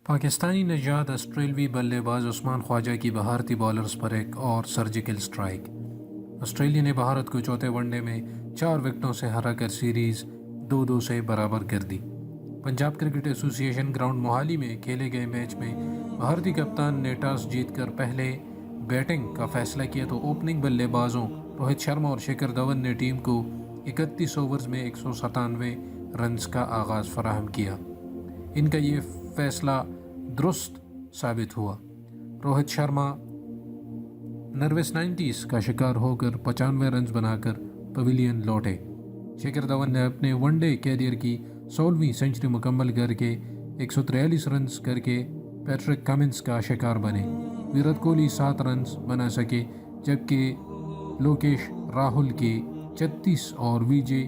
پاکستانی نژاد آسٹریلوی بلے باز عثمان خواجہ کی بھارتی بالرز پر ایک اور سرجیکل سٹرائک۔ آسٹریلیا نے بھارت کو چوتھے ون ڈے میں 4 وکٹوں سے ہرا کر سیریز 2-2 سے برابر کر دی۔ پنجاب کرکٹ ایسوسی ایشن گراؤنڈ موہالی میں کھیلے گئے میچ میں بھارتی کپتان نے ٹاس جیت کر پہلے بیٹنگ کا فیصلہ کیا تو اوپننگ بلے بازوں روہت شرما اور شکھر دھون نے ٹیم کو 31 اوورز میں 197 رنز کا آغاز فراہم کیا۔ ان کا یہ فیصلہ درست ثابت ہوا۔ روہت شرما نروس 90s کا شکار ہو کر 95 رنز بنا کر پویلین لوٹے۔ شکھر دھون نے اپنے ون ڈے کیریئر کی 16ویں سنچری مکمل کر کے 143 رنز کر کے پیٹرک کمنس کا شکار بنے۔ ویرات کوہلی 7 رنز بنا سکے جبکہ لوکیش راہل کے 36 اور وجے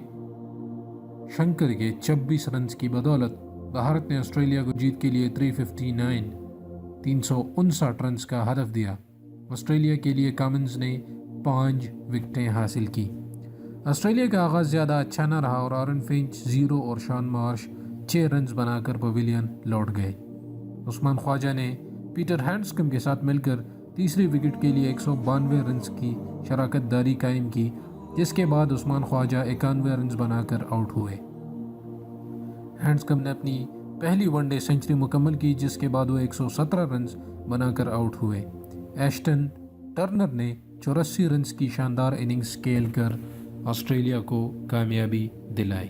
شنکر کے 26 رنز کی بدولت بھارت نے آسٹریلیا کو جیت کے لیے 359 رنز کا ہدف دیا۔ آسٹریلیا کے لیے کمنز نے 5 وکٹیں حاصل کی۔ آسٹریلیا کا آغاز زیادہ اچھا نہ رہا اور آرن فنچ 0 اور شان مارش 6 رنز بنا کر پویلین لوٹ گئے۔ عثمان خواجہ نے پیٹر ہینڈسکم کے ساتھ مل کر تیسری وکٹ کے لیے 192 رنز کی شراکت داری قائم کی، جس کے بعد عثمان خواجہ 91 رنز بنا کر آؤٹ ہوئے۔ ہینڈسکم نے اپنی پہلی ون ڈے سنچری مکمل کی، جس کے بعد وہ 117 رنز بنا کر آؤٹ ہوئے۔ ایشٹن ٹرنر نے 84 رنز کی شاندار اننگز کھیل کر آسٹریلیا کو کامیابی دلائی۔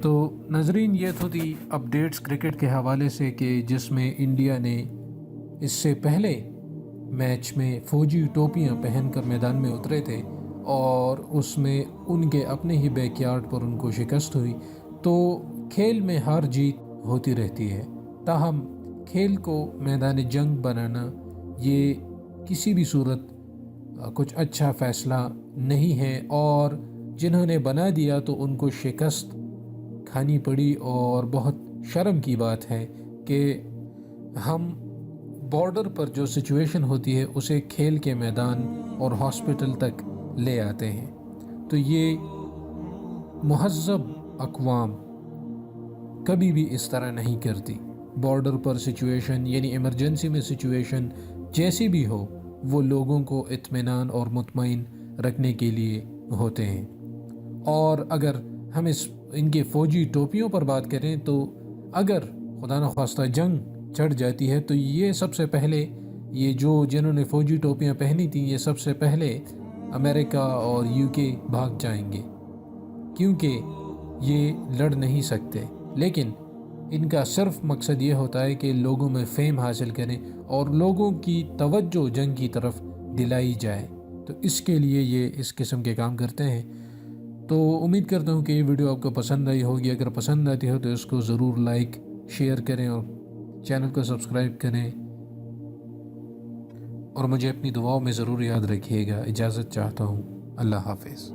تو ناظرین، یہ تو تھی اپڈیٹس کرکٹ کے حوالے سے کہ جس میں انڈیا نے اس سے پہلے میچ میں فوجی ٹوپیاں پہن کر میدان میں اترے تھے اور اس میں ان کے اپنے ہی بیک یارڈ پر ان کو شکست ہوئی۔ تو کھیل میں ہار جیت ہوتی رہتی ہے، تاہم کھیل کو میدان جنگ بنانا یہ کسی بھی صورت کچھ اچھا فیصلہ نہیں ہے، اور جنہوں نے بنا دیا تو ان کو شکست کھانی پڑی، اور بہت شرم کی بات ہے کہ ہم بارڈر پر جو سچویشن ہوتی ہے اسے کھیل کے میدان اور ہاسپٹل تک لے آتے ہیں۔ تو یہ مہذب اقوام کبھی بھی اس طرح نہیں کرتی۔ بارڈر پر سچویشن یعنی ایمرجنسی میں سچویشن جیسی بھی ہو، وہ لوگوں کو اطمینان اور مطمئن رکھنے کے لیے ہوتے ہیں۔ اور اگر ہم ان کے فوجی ٹوپیوں پر بات کریں تو اگر خدا نخواستہ جنگ چڑھ جاتی ہے تو یہ سب سے پہلے جنہوں نے فوجی ٹوپیاں پہنی تھیں یہ سب سے پہلے امریکہ اور UK بھاگ جائیں گے، کیونکہ یہ لڑ نہیں سکتے، لیکن ان کا صرف مقصد یہ ہوتا ہے کہ لوگوں میں فیم حاصل کریں اور لوگوں کی توجہ جنگ کی طرف دلائی جائے، تو اس کے لیے یہ اس قسم کے کام کرتے ہیں۔ تو امید کرتا ہوں کہ یہ ویڈیو آپ کو پسند آئی ہوگی۔ اگر پسند آتی ہو تو اس کو ضرور لائک شیئر کریں اور چینل کو سبسکرائب کریں، اور مجھے اپنی دعاؤں میں ضرور یاد رکھیے گا۔ اجازت چاہتا ہوں، اللہ حافظ۔